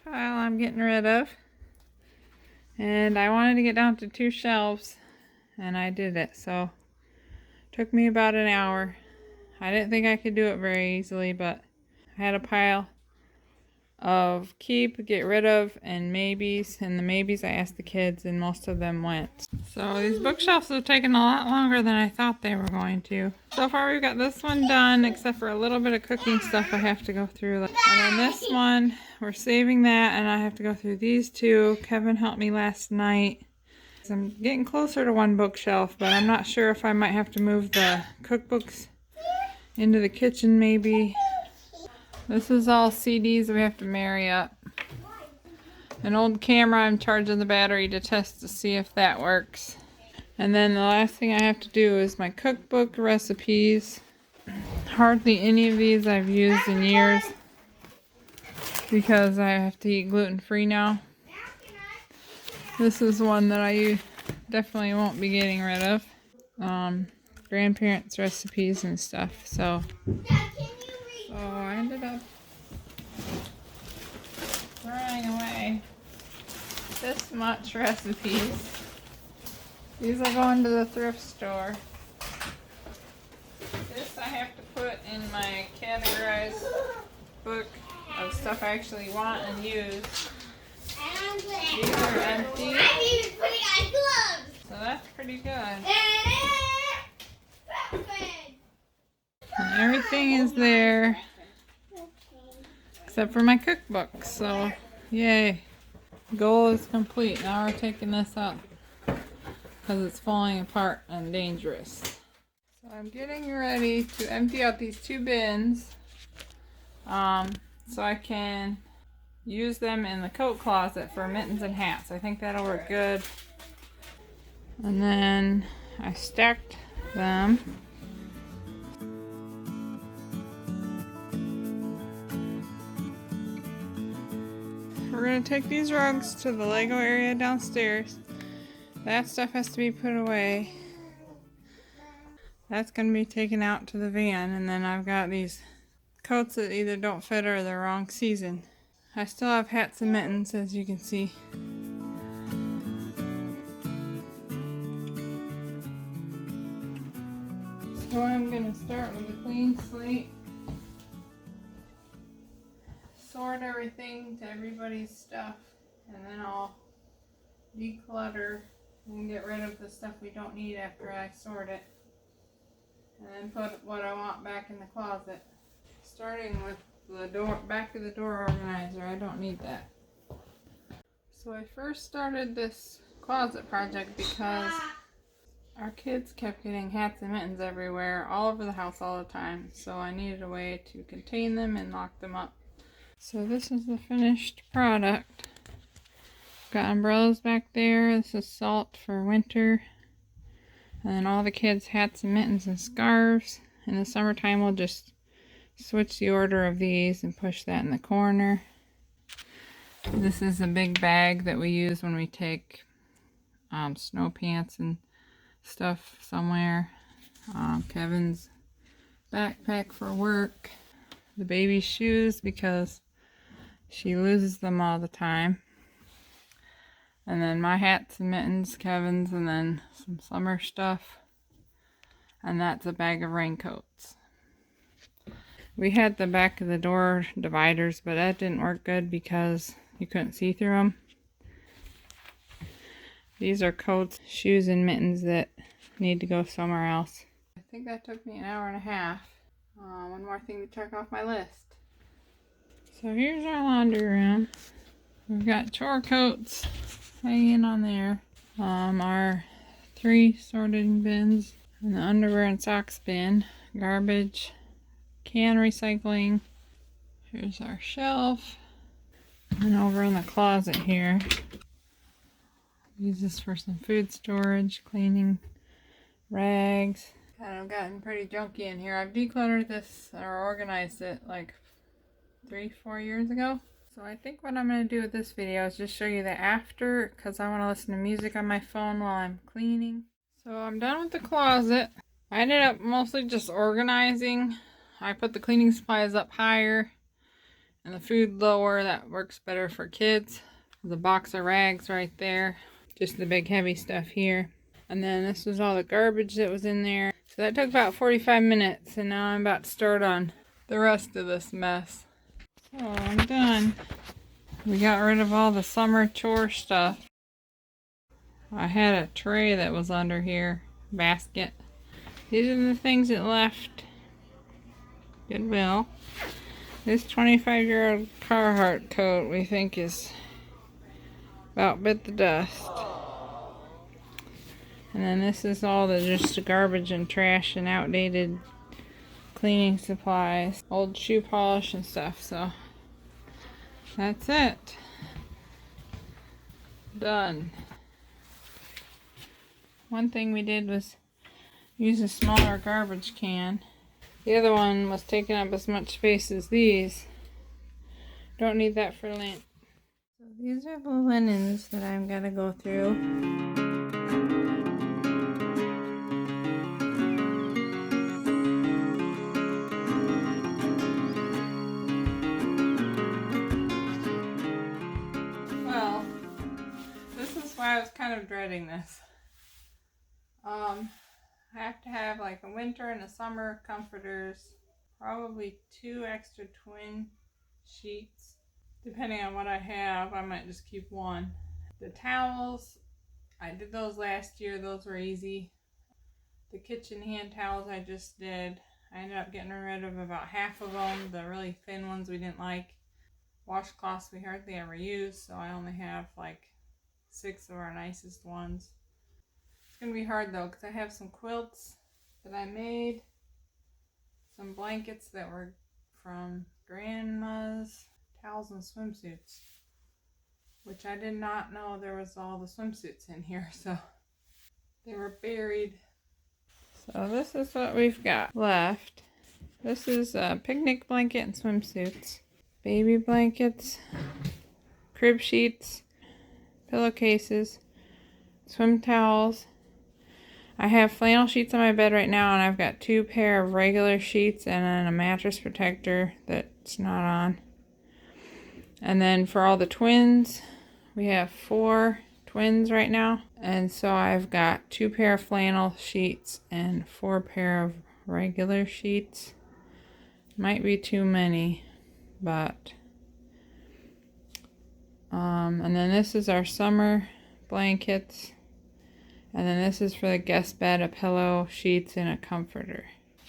pile I'm getting rid of. And I wanted to get down to 2 shelves, and I did it. So it took me about an hour. I didn't think I could do it very easily, but I had a pile of keep, get rid of, and maybes. And the maybes I asked the kids, and most of them went. So these bookshelves have taken a lot longer than I thought they were going to. So far we've got this one done, except for a little bit of cooking stuff I have to go through. And then this one, we're saving that, and I have to go through these two. Kevin helped me last night. I'm getting closer to 1 bookshelf, but I'm not sure if I might have to move the cookbooks into the kitchen maybe. This is all CDs we have to marry up. An old camera, I'm charging the battery to test to see if that works. And then the last thing I have to do is my cookbook recipes. Hardly any of these I've used in years because I have to eat gluten-free now. This is one that I definitely won't be getting rid of. Grandparents' recipes and stuff. So I ended up throwing away this much recipes. These are going to the thrift store. This I have to put in my categorized book of stuff I actually want and use. These are empty. I'm even putting on gloves. So that's pretty good. And everything is there except for my cookbook. So yay. Goal is complete. Now we're taking this out because it's falling apart and dangerous. So I'm getting ready to empty out these 2 bins so I can use them in the coat closet for mittens and hats. I think that'll work good. And then I stacked them. We're going to take these rugs to the Lego area downstairs. That stuff has to be put away. That's going to be taken out to the van. And then I've got these coats that either don't fit or the wrong season. I still have hats and mittens, as you can see. So I'm going to start with a clean slate. Sort everything to everybody's stuff, and then I'll declutter and get rid of the stuff we don't need after I sort it, and then put what I want back in the closet. Starting with the door, back of the door organizer. I don't need that. So I first started this closet project because our kids kept getting hats and mittens everywhere, all over the house all the time, so I needed a way to contain them and lock them up. So this is the finished product. Got umbrellas back there. This is salt for winter. And then all the kids' hats and mittens and scarves. In the summertime we'll just switch the order of these and push that in the corner. This is a big bag that we use when we take snow pants and stuff somewhere. Kevin's backpack for work. The baby's shoes because she loses them all the time. And then my hats and mittens, Kevin's, and then some summer stuff. And that's a bag of raincoats. We had the back of the door dividers, but that didn't work good because you couldn't see through them. These are coats, shoes, and mittens that need to go somewhere else. I think that took me an hour and a half. One more thing to check off my list. So here's our laundry room. We've got chore coats hanging on there. Our 3 sorting bins, and the underwear and socks bin, garbage, can recycling. Here's our shelf. And over in the closet here, use this for some food storage, cleaning, rags. Kind of gotten pretty junky in here. I've decluttered this or organized it like 3-4 years ago. So I think what I'm going to do with this video is just show you the after, because I want to listen to music on my phone while I'm cleaning. So I'm done with the closet. I ended up mostly just organizing. I put the cleaning supplies up higher, And the food lower, that works better for kids. The box of rags right there. Just the big heavy stuff here. And then this was all the garbage that was in there. So that took about 45 minutes, and now I'm about to start on the rest of this mess. So I'm done. We got rid of all the summer chore stuff. I had a tray that was under here, basket. These are the things that left. Goodwill. This 25-year-old Carhartt coat we think is about bit the dust. And then this is all the just garbage and trash and outdated cleaning supplies, old shoe polish and stuff. So that's it. Done. One thing we did was use a smaller garbage can. The other one was taking up as much space as these. Don't need that for lint. So these are the linens that I'm gonna go through. Well, this is why I was kind of dreading this. I have to have like a winter and a summer comforters, probably 2 extra twin sheets. Depending on what I have, I might just keep one. The towels, I did those last year. Those were easy. The kitchen hand towels I just did. I ended up getting rid of about half of them. The really thin ones we didn't like. Washcloths we hardly ever use, so I only have like 6 of our nicest ones. It's going to be hard though, because I have some quilts that I made, some blankets that were from grandma's, towels and swimsuits, which I did not know there was all the swimsuits in here, so they were buried. So this is what we've got left. This is a picnic blanket and swimsuits, baby blankets, crib sheets, pillowcases, swim towels. I have flannel sheets on my bed right now, and I've got 2 pair of regular sheets and then a mattress protector that's not on. And then for all the twins, we have 4 twins right now. And so I've got 2 pair of flannel sheets and 4 pair of regular sheets. Might be too many, but and then this is our summer blankets. And then this is for the guest bed, a pillow, sheets, and a comforter.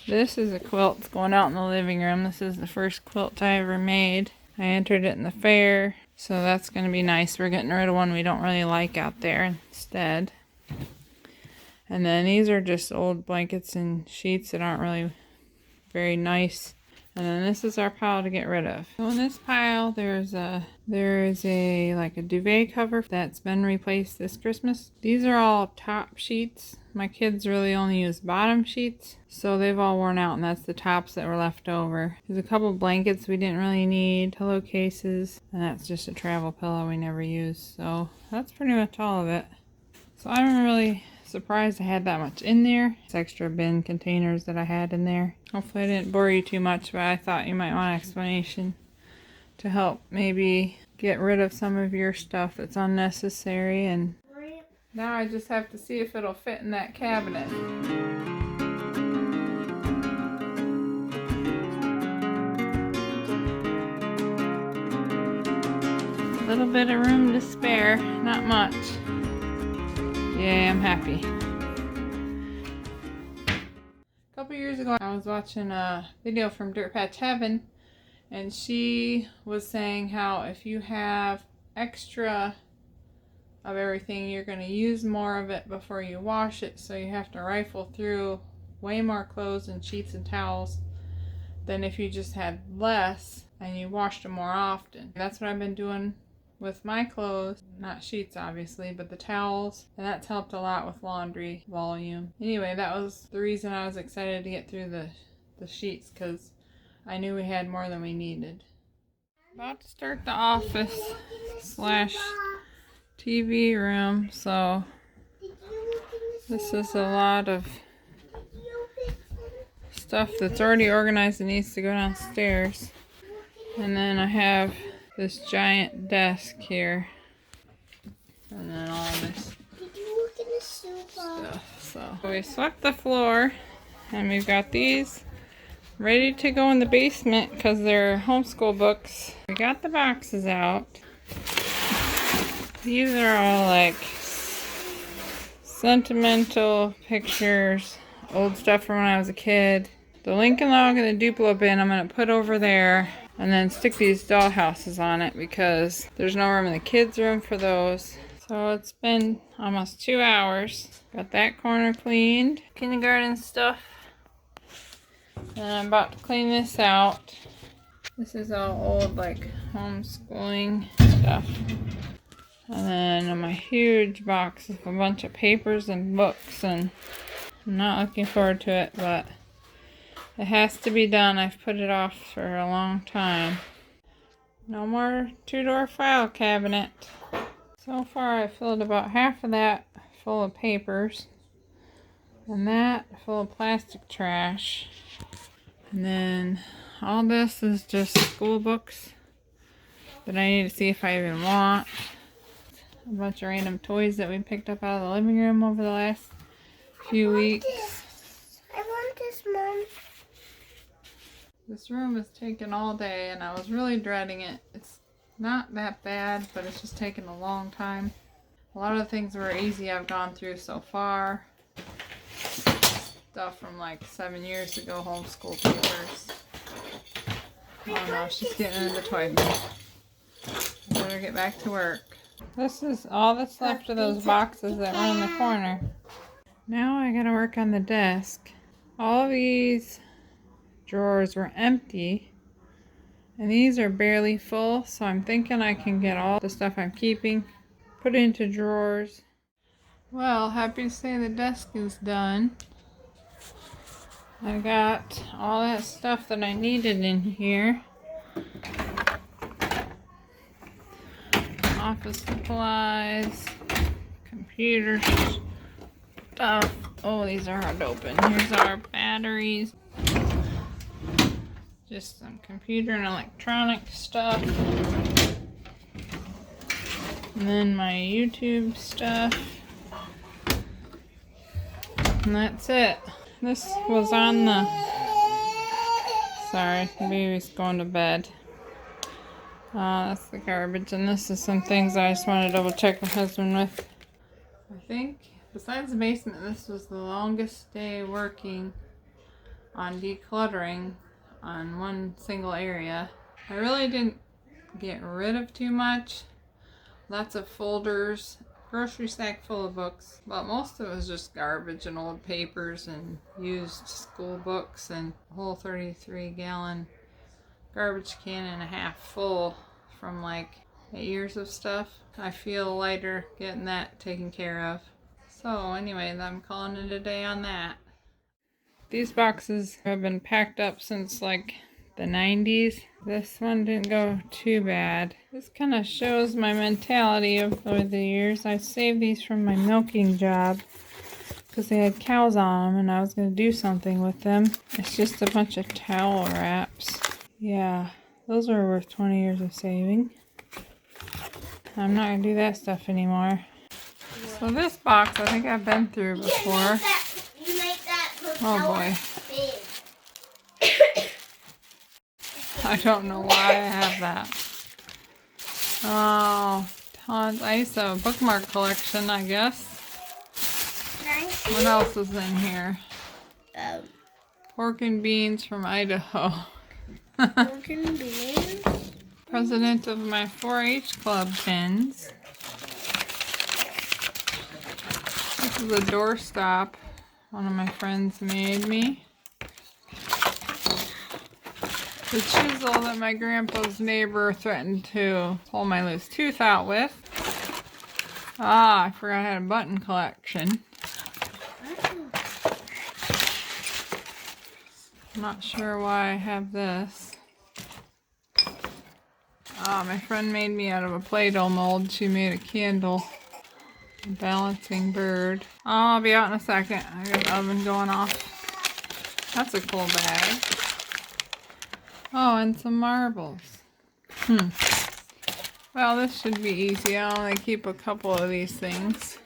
This is a quilt that's going out in the living room. This is the first quilt I ever made. I entered it in the fair, so that's going to be nice. We're getting rid of one we don't really like out there instead. And then these are just old blankets and sheets that aren't really very nice. And then this is our pile to get rid of. So in this pile, there is a like a duvet cover that's been replaced this Christmas. These are all top sheets. My kids really only use bottom sheets, so they've all worn out, and that's the tops that were left over. There's a couple blankets we didn't really need, pillowcases, and that's just a travel pillow we never use. So that's pretty much all of it. So I'm really surprised I had that much in there. It's extra bin containers that I had in there. Hopefully I didn't bore you too much, but I thought you might want an explanation to help maybe get rid of some of your stuff that's unnecessary. And now I just have to see if it'll fit in that cabinet. A little bit of room to spare, not much. Yeah, I'm happy. A couple years ago, I was watching a video from Dirt Patch Heaven, and she was saying how if you have extra of everything, you're going to use more of it before you wash it, so you have to rifle through way more clothes and sheets and towels than if you just had less and you washed them more often. That's what I've been doing with my clothes, not sheets obviously, but the towels, and that's helped a lot with laundry volume. Anyway, that was the reason I was excited to get through the sheets, because I knew we had more than we needed. About to start the office / TV room, so this is a lot of stuff that's already organized and needs to go downstairs. And then I have this giant desk here. And then all this Did you look in the soup box? stuff. So we swept the floor and we've got these ready to go in the basement because they're homeschool books. We got the boxes out. These are all like sentimental pictures, old stuff from when I was a kid. The Lincoln Log and the Duplo bin I'm going to put over there and then stick these dollhouses on it because there's no room in the kids' room for those. So it's been almost 2 hours. Got that corner cleaned. Kindergarten stuff. And I'm about to clean this out. This is all old like homeschooling stuff. And then my huge box of a bunch of papers and books, and I'm not looking forward to it, but it has to be done. I've put it off for a long time. No more two-door file cabinet. So far I filled about half of that full of papers and that full of plastic trash. And then all this is just school books that I need to see if I even want. A bunch of random toys that we picked up out of the living room over the last few weeks. I want this, Mom. This room is taking all day and I was really dreading it. It's not that bad, but it's just taking a long time. A lot of the things were easy I've gone through so far. Stuff from like 7 years ago, homeschool papers. Oh no, she's getting into the toy bin. I better get back to work. This is all that's left of those boxes that were in the corner. Now I gotta work on the desk. All these drawers were empty and these are barely full, so I'm thinking I can get all the stuff I'm keeping put into drawers. Well, happy to say the desk is done. I got all that stuff that I needed in here. Office supplies, computer stuff. Oh, these are hard to open. Here's our batteries. Just some computer and electronic stuff. And then my YouTube stuff. And that's it. This was on the... Sorry, the baby's going to bed. That's the garbage, and this is some things I just want to double check my husband with. I think, besides the basement, this was the longest day working on decluttering on one single area. I really didn't get rid of too much. Lots of folders, grocery sack full of books, but most of it was just garbage and old papers and used school books, and a whole 33-gallon garbage can and a half full from like 8 years of stuff. I feel lighter getting that taken care of. So anyway, I'm calling it a day on that. These boxes have been packed up since like the 90s. This one didn't go too bad. This kind of shows my mentality over the years. I saved these from my milking job because they had cows on them and I was going to do something with them. It's just a bunch of towel wraps. Yeah, those are worth 20 years of saving. I'm not going to do that stuff anymore. So this box I think I've been through before. Oh boy. I don't know why I have that. Oh, tons. I used to have a bookmark collection, I guess. What else is in here? Pork and beans from Idaho. Pork and beans. President of my 4-H club pins. This is a doorstop one of my friends made me. The chisel that my grandpa's neighbor threatened to pull my loose tooth out with. Ah, I forgot I had a button collection. I'm not sure why I have this. Ah, my friend made me out of a Play-Doh mold. She made a candle. A balancing bird. Oh, I'll be out in a second. I got the oven going off. That's a cool bag. Oh, and some marbles. Well, this should be easy. I only keep a couple of these things.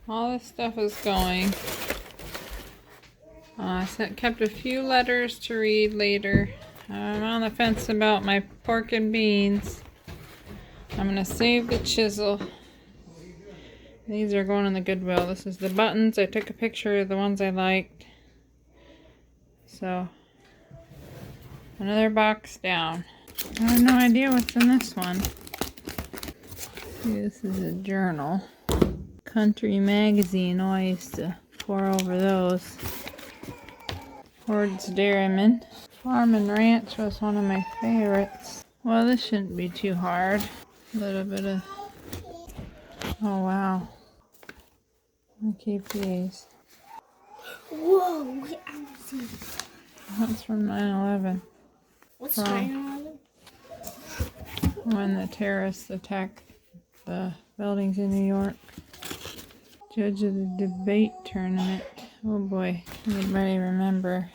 All this stuff is going. I kept a few letters to read later. I'm on the fence about my pork and beans. I'm going to save the chisel. These are going in the Goodwill. This is the buttons. I took a picture of the ones I liked. So, another box down. I have no idea what's in this one. See, this is a journal. Country magazine. Oh, I used to pour over those. Ford's Dairyman. Farm and Ranch was one of my favorites. Well, this shouldn't be too hard. A little bit of... Oh, wow. I keep these. Whoa, That's from 9/11. what's 9/11? When the terrorists attacked the buildings in New York. Judge of the debate tournament. Oh boy, anybody remember?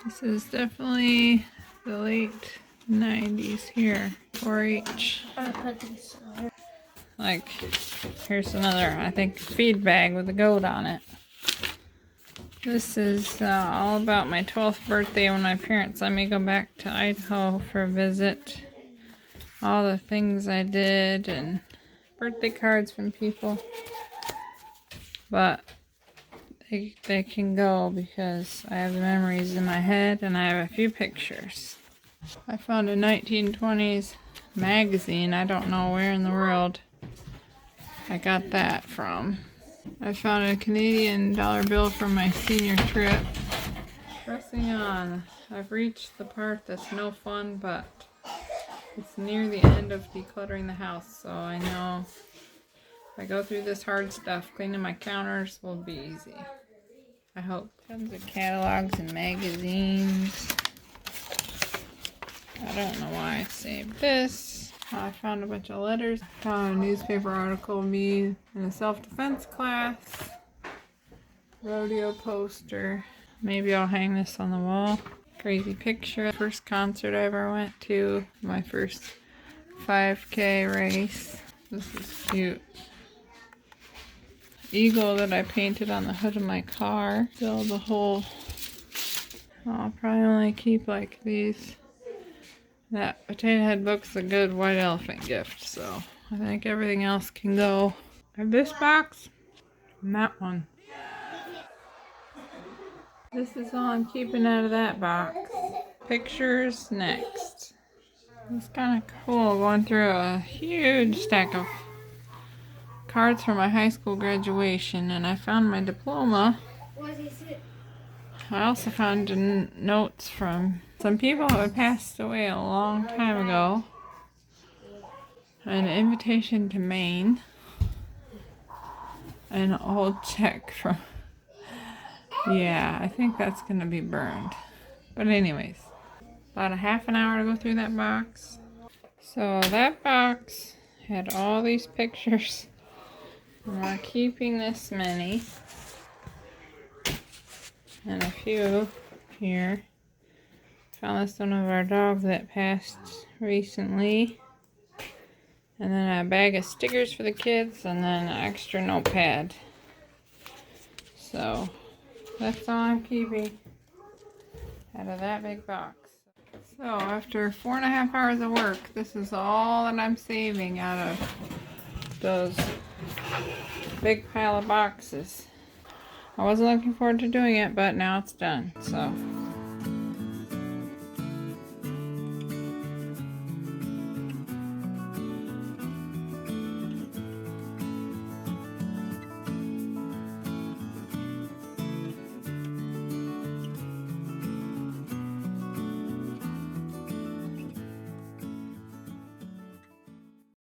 This is definitely the late 90s here. 4-H. I put this on. Like, here's another, I think, feed bag with a goat on it. This is all about my 12th birthday when my parents let me go back to Idaho for a visit. All the things I did and birthday cards from people. But they can go because I have the memories in my head and I have a few pictures. I found a 1920s magazine. I don't know where in the world I got that from. I found a Canadian dollar bill from my senior trip. Pressing on. I've reached the part that's no fun, but it's near the end of decluttering the house, so I know if I go through this hard stuff, cleaning my counters will be easy. I hope. Tons of catalogs and magazines. I don't know why I saved this. I found a bunch of letters. Found a newspaper article of me in a self-defense class. Rodeo poster. Maybe I'll hang this on the wall. Crazy picture. First concert I ever went to. My first 5K race. This is cute. Eagle that I painted on the hood of my car. Still the whole... I'll probably only keep like these. That Potato Head book's a good white elephant gift, so I think everything else can go. I have this box and that one. This is all I'm keeping out of that box. Pictures next. It's kind of cool going through a huge stack of cards for my high school graduation, and I found my diploma. I also found notes from some people who had passed away a long time ago. An invitation to Maine. An old check from... Yeah, I think that's going to be burned. But anyways, about a half an hour to go through that box. So that box had all these pictures. I'm not keeping this many. And a few here. Found this one of our dog that passed recently. And then a bag of stickers for the kids, and then an extra notepad. So that's all I'm keeping out of that big box. So after 4.5 hours of work, this is all that I'm saving out of those big pile of boxes. I wasn't looking forward to doing it, but now it's done. So